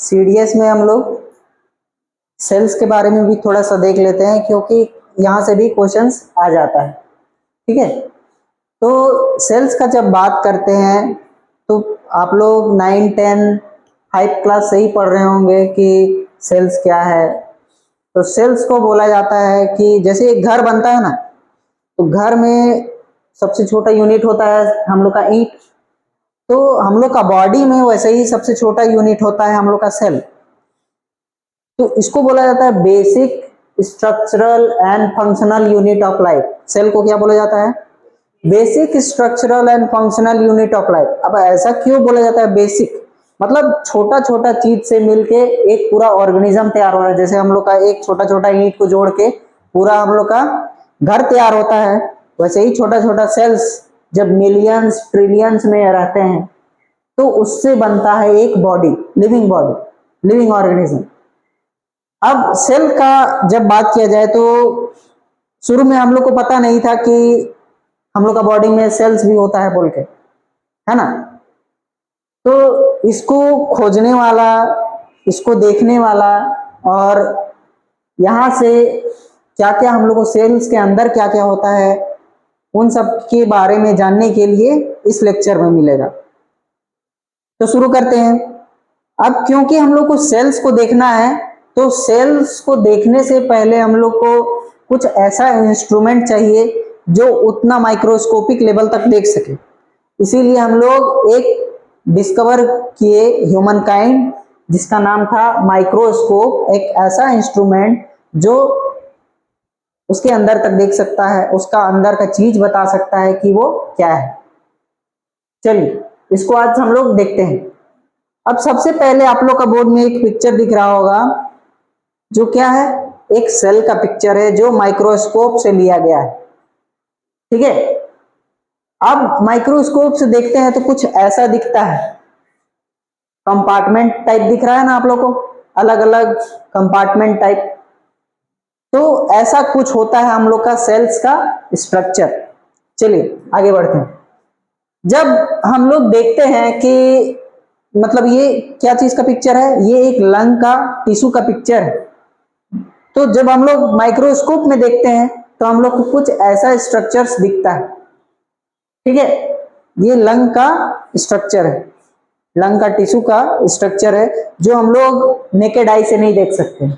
CDS में हम लोग सेल्स के बारे में भी थोड़ा सा देख लेते हैं, क्योंकि यहाँ से भी क्वेश्चंस आ जाता है। ठीक है, तो सेल्स का जब बात करते हैं तो आप लोग 9, 10, 5 क्लास से ही पढ़ रहे होंगे कि सेल्स क्या है। तो सेल्स को बोला जाता है कि जैसे एक घर बनता है ना, तो घर में सबसे छोटा यूनिट होता है हम लोग का ईंट। तो हम लोग का बॉडी में वैसे ही सबसे छोटा यूनिट होता है हम लोग का सेल। तो इसको बोला जाता है basic structural and functional unit of life. Cell को क्या बोला जाता है? Basic structural and functional unit of life. अब ऐसा क्यों बोला जाता है बेसिक? मतलब छोटा छोटा चीज से मिलके एक पूरा ऑर्गेनिज्म तैयार हो रहा है। जैसे हम लोग का एक छोटा छोटा ईंट को जोड़ के पूरा हम लोग का घर तैयार होता है, वैसे ही छोटा छोटा सेल्स जब मिलियंस ट्रिलियंस में रहते हैं तो उससे बनता है एक body, living body, living organism. अब सेल का जब बात किया जाए तो शुरू में हम लोग को पता नहीं था कि हम लोग का बॉडी में सेल्स भी होता है बोल के, है ना। तो इसको खोजने वाला, इसको देखने वाला और यहाँ से क्या क्या हम लोग को सेल्स के अंदर क्या क्या होता है उन सब के बारे में जानने के लिए इस लेक्चर में मिलेगा। तो शुरू करते हैं। अब क्योंकि हम लोग को सेल्स को देखना है, तो सेल्स को देखने से पहले हम लोग को कुछ ऐसा इंस्ट्रूमेंट चाहिए जो उतना माइक्रोस्कोपिक लेवल तक देख सके। इसीलिए हम लोग एक डिस्कवर किए ह्यूमन काइंड, जिसका नाम था माइक्रोस्कोप। एक ऐसा इंस्ट्रूमेंट जो उसके अंदर तक देख सकता है, उसका अंदर का चीज बता सकता है कि वो क्या है। चलिए इसको आज हम लोग देखते हैं। अब सबसे पहले आप लोग का बोर्ड में एक पिक्चर दिख रहा होगा, जो क्या है? एक सेल का पिक्चर है जो माइक्रोस्कोप से लिया गया है। ठीक है, अब माइक्रोस्कोप से देखते हैं तो कुछ ऐसा दिखता है। कंपार्टमेंट टाइप दिख रहा है ना आप लोग को, अलग अलग कंपार्टमेंट टाइप। तो ऐसा कुछ होता है हम लोग का सेल्स का स्ट्रक्चर। चलिए आगे बढ़ते हैं। जब हम लोग देखते हैं कि मतलब ये क्या चीज का पिक्चर है, ये एक लंग का टिश्यू का पिक्चर है। तो जब हम लोग माइक्रोस्कोप में देखते हैं तो हम लोग को कुछ ऐसा स्ट्रक्चर्स दिखता है। ठीक है, ये लंग का स्ट्रक्चर है, लंग का टिश्यू का स्ट्रक्चर है जो हम लोग नेकेड आई से नहीं देख सकते।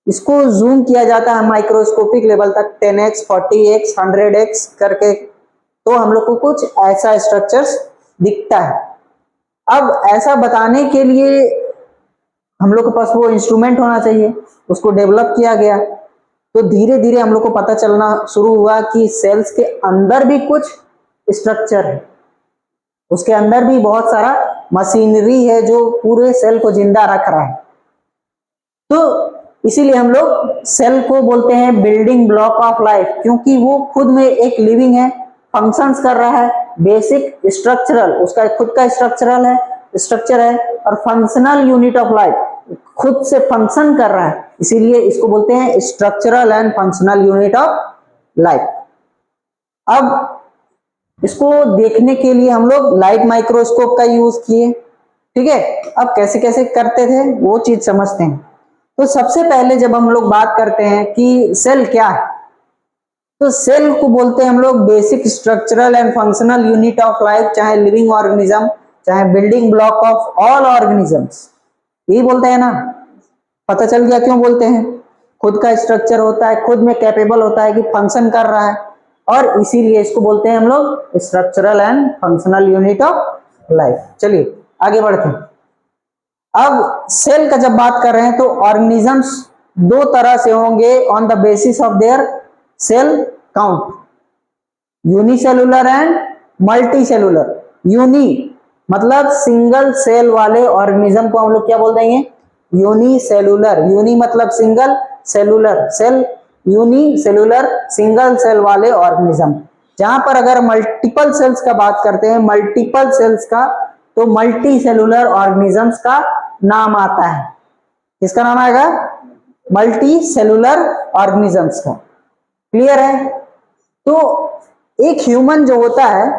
इसको जूम किया जाता है माइक्रोस्कोपिक लेवल तक, 10x, 40x, 100x करके, तो हम लोग को कुछ ऐसा स्ट्रक्चर्स दिखता है। अब ऐसा बताने के लिए हम लोग के पास वो इंस्ट्रूमेंट होना चाहिए, उसको डेवलप किया गया। तो धीरे धीरे हम लोग को पता चलना शुरू हुआ कि सेल्स के अंदर भी कुछ स्ट्रक्चर है, उसके अंदर भी बहुत सारा मशीनरी है जो पूरे सेल को जिंदा रख रहा है। तो इसीलिए हम लोग सेल को बोलते हैं बिल्डिंग ब्लॉक ऑफ लाइफ, क्योंकि वो खुद में एक लिविंग है, फंक्शंस कर रहा है। बेसिक स्ट्रक्चरल, उसका खुद का स्ट्रक्चर है और फंक्शनल यूनिट ऑफ लाइफ, खुद से फंक्शन कर रहा है। इसीलिए इसको बोलते हैं structural and functional unit of life. अब इसको देखने के लिए हम लोग लाइट माइक्रोस्कोप का यूज किए। ठीक है, अब कैसे कैसे करते थे वो चीज समझते हैं। तो सबसे पहले जब हम लोग बात करते हैं कि सेल क्या है, तो सेल को बोलते हैं हम लोग basic structural and functional unit of life, चाहे लिविंग ऑर्गेनिज्म, चाहे building block of all organisms, यही बोलते हैं ना। पता चल गया क्यों बोलते हैं? खुद का स्ट्रक्चर होता है, खुद में कैपेबल होता है कि फंक्शन कर रहा है, और इसीलिए इसको बोलते हैं हम लोग structural and functional unit of life. चलिए आगे बढ़ते हैं। अब सेल का जब बात कर रहे हैं तो ऑर्गेनिजम्स दो तरह से होंगे on the basis of their cell count, unicellular and multicellular. Uni मतलब सिंगल सेल वाले ऑर्गेनिज्म को हम लोग क्या बोल देंगे? यूनिसेलुलर। यूनी मतलब single, cellular cell, unicellular single cell वाले ऑर्गेनिज्म। जहां पर अगर मल्टीपल सेल्स का बात करते हैं, मल्टीपल सेल्स का, तो मल्टी सेलुलर ऑर्गेनिजम्स का नाम आता है। किसका नाम आएगा? मल्टी सेलुलर ऑर्गेनिजम्स का। क्लियर है? तो एक ह्यूमन जो होता है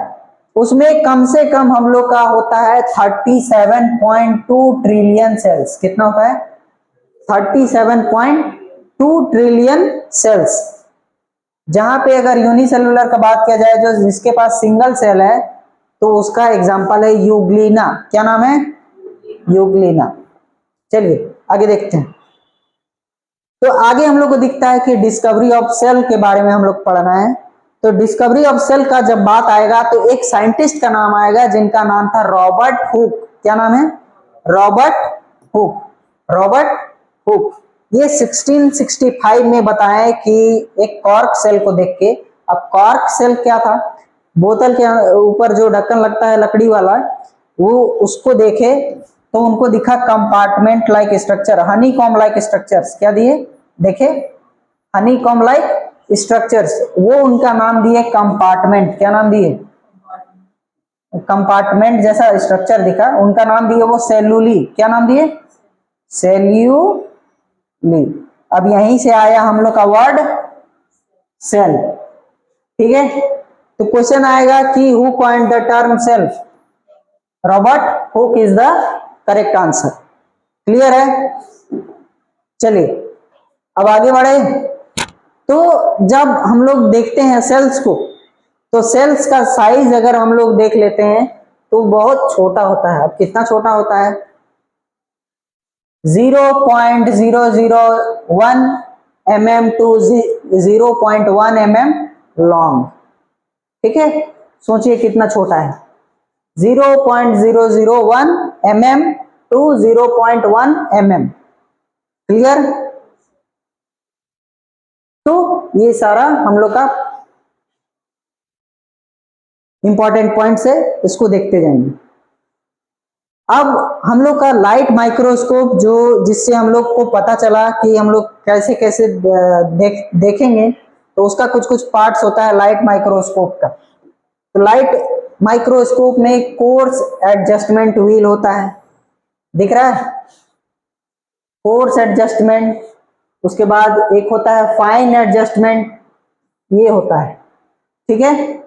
उसमें कम से कम हम लोग का होता है 37.2 ट्रिलियन सेल्स। कितना होता है? 37.2 ट्रिलियन सेल्स। जहां पे अगर यूनिसेलुलर का बात किया जाए, जो जिसके पास सिंगल सेल है, तो उसका एग्जांपल है यूग्लिना। क्या नाम है? यूग्लिना। चलिए आगे देखते हैं। तो आगे हम लोग को दिखता है कि डिस्कवरी ऑफ सेल के बारे में हम लोग पढ़ना है। तो डिस्कवरी ऑफ सेल का जब बात आएगा तो एक साइंटिस्ट का नाम आएगा जिनका नाम था रॉबर्ट हुक। क्या नाम है? Robert Hooke. रॉबर्ट हुक ये 1665 में बताया कि एक कॉर्क सेल को देख के, अब कॉर्क सेल क्या था? बोतल के ऊपर जो ढक्कन लगता है लकड़ी वाला, वो उसको देखे तो उनको दिखा compartment like structure, Honey com like structures. क्या दिए? देखे हनी कॉम लाइक स्ट्रक्चर्स, वो उनका नाम दिए कंपार्टमेंट। क्या नाम दिए? कंपार्टमेंट जैसा स्ट्रक्चर दिखा, उनका नाम दिए वो सेल्यूली। क्या नाम दिए? सेल्यूली। अब यहीं से आया हम लोग का वर्ड सेल। ठीक है, तो क्वेश्चन आएगा कि who coined the term cell? Robert Hooke is the correct answer. Clear है? चलिए अब आगे बढ़े। तो जब हम लोग देखते हैं सेल्स को, तो सेल्स का साइज अगर हम लोग देख लेते हैं तो बहुत छोटा होता है। अब कितना छोटा होता है? 0.001 mm टू 0.1 mm लॉन्ग। ठीक है, सोचिए कितना छोटा है। 0.001 mm टू 0.1 mm। क्लियर? तो ये सारा हम लोग का इंपॉर्टेंट पॉइंट्स है, इसको देखते जाएंगे। अब हम लोग का लाइट माइक्रोस्कोप, जो जिससे हम लोग को पता चला कि हम लोग कैसे कैसे देखेंगे, तो उसका कुछ कुछ पार्ट्स होता है लाइट माइक्रोस्कोप का। तो लाइट माइक्रोस्कोप में कोर्स एडजस्टमेंट व्हील होता है, दिख रहा है? Course adjustment. उसके बाद एक होता है फाइन एडजस्टमेंट, ये होता है। ठीक है,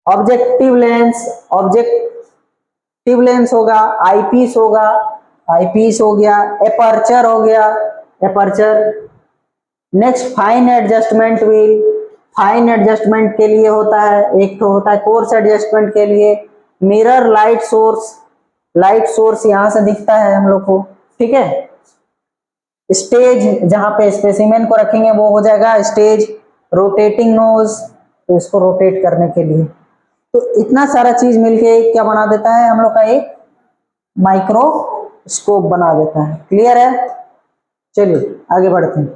ऑब्जेक्टिव लेंस, ऑब्जेक्टिव लेंस होगा, आईपीस होगा, आईपीस हो गया, एपर्चर हो गया, aperture. Next fine adjustment wheel, fine adjustment के लिए होता है। एक तो होता है कोर्स एडजस्टमेंट के लिए mirror light source. Light source यहां से दिखता है हम लोग को। ठीक है, स्टेज, जहां पे स्पेसिमेन को रखेंगे वो हो जाएगा स्टेज। रोटेटिंग नोज, तो इसको रोटेट करने के लिए। तो इतना सारा चीज मिलके क्या बना देता है हम लोग का? एक माइक्रोस्कोप बना देता है। क्लियर है? चलिए आगे बढ़ते हैं।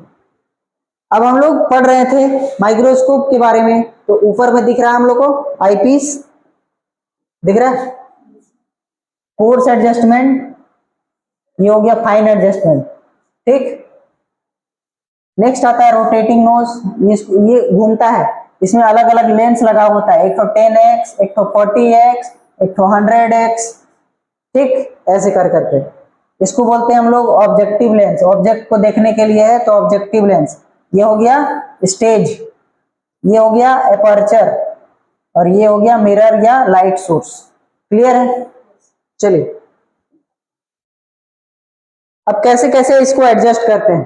अब हम लोग पढ़ रहे थे माइक्रोस्कोप के बारे में, तो ऊपर में दिख रहा है हम लोग को आईपीस, दिख रहा है? कोर्स एडजस्टमेंट, ये हो गया फाइन एडजस्टमेंट। ठीक, नेक्स्ट आता है रोटेटिंग नोज। ये घूमता है, इसमें अलग अलग लेंस लगा होता है, एक तो 10x, एक तो 40x, एक तो 100x। ठीक, ऐसे कर करके इसको बोलते हैं हम लोग ऑब्जेक्टिव लेंस। ऑब्जेक्ट को देखने के लिए है तो ऑब्जेक्टिव लेंस। ये हो गया स्टेज, ये हो गया एपर्चर, और ये हो गया मिरर या लाइट सोर्स। क्लियर है? चलिए अब कैसे कैसे इसको एडजस्ट करते हैं।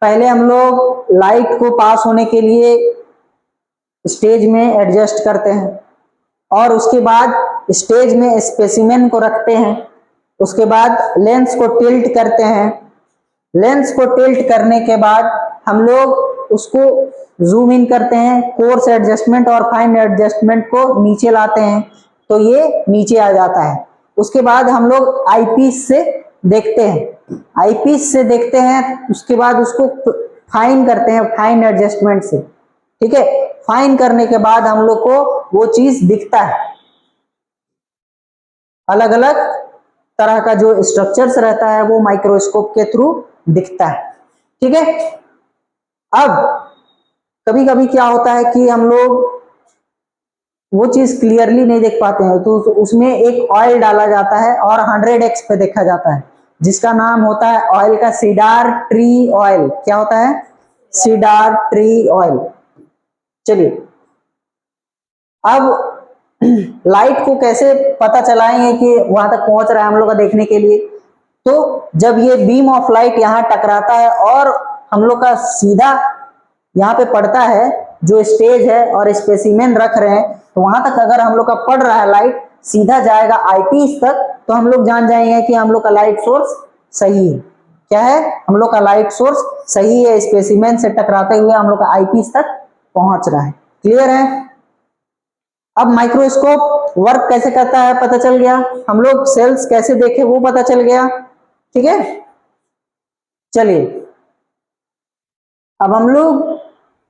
पहले हम लोग लाइट को पास होने के लिए स्टेज में एडजस्ट करते हैं, और उसके बाद स्टेज में स्पेसिमेन को रखते हैं। उसके बाद लेंस को टिल्ट करते हैं। लेंस को टिल्ट करने के बाद हम लोग उसको जूम इन करते हैं, कोर्स एडजस्टमेंट और फाइन एडजस्टमेंट को नीचे लाते हैं, तो ये नीचे आ जाता है। उसके बाद हम लोग आईपीस से देखते हैं, आईपीस से देखते हैं, उसके बाद उसको फाइन करते हैं फाइन एडजस्टमेंट से। ठीक है, फाइन करने के बाद हम लोग को वो चीज दिखता है। अलग अलग तरह का जो स्ट्रक्चर्स रहता है वो माइक्रोस्कोप के थ्रू दिखता है। ठीक है, अब कभी कभी क्या होता है कि हम लोग वो चीज क्लियरली नहीं देख पाते हैं, तो उसमें एक ऑयल डाला जाता है और 100x पे देखा जाता है, जिसका नाम होता है ऑयल का सीडार ट्री ऑयल। क्या होता है? Cider tree oil. चलिए अब लाइट को कैसे पता चलाएंगे कि वहां तक पहुंच रहा है हम लोग का देखने के लिए? तो जब ये बीम ऑफ लाइट यहाँ टकराता है और हम लोग का सीधा यहाँ पे पड़ता है, जो स्टेज है और स्पेसिमेन रख रहे हैं, तो वहां तक अगर हम लोग का पड़ रहा है लाइट, सीधा जाएगा आईपीस तक, तो हम लोग जान जाएंगे कि हम लोग का लाइट सोर्स सही है। क्या है? हम लोग का लाइट सोर्स सही है, स्पेसिमेन से टकराते हुए हम लोग का आईपीस तक पहुंच रहा है। क्लियर है? अब माइक्रोस्कोप वर्क कैसे करता है पता चल गया, हम लोग सेल्स कैसे देखे वो पता चल गया। ठीक है, चलिए अब हम लोग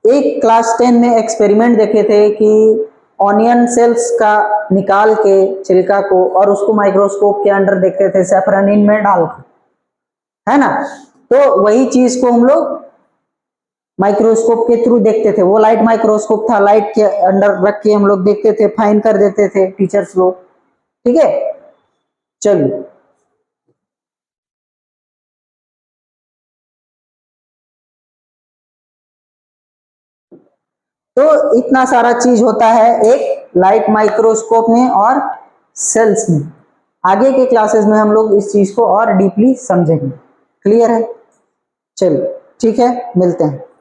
एक क्लास 10 में एक्सपेरिमेंट देखे थे कि ऑनियन सेल्स का निकाल के छिलका को और उसको माइक्रोस्कोप के अंडर देखते थे सैफरनिन में डालकर, है ना? तो वही चीज को हम लोग माइक्रोस्कोप के थ्रू देखते थे। वो लाइट माइक्रोस्कोप था, लाइट के अंडर रख के हम लोग देखते थे, फाइन कर देते थे टीचर्स लोग। ठीक है, चलिए तो इतना सारा चीज होता है एक लाइट माइक्रोस्कोप में और सेल्स में। आगे के क्लासेस में हम लोग इस चीज को और डीपली समझेंगे। क्लियर है? चलिए ठीक है, मिलते हैं।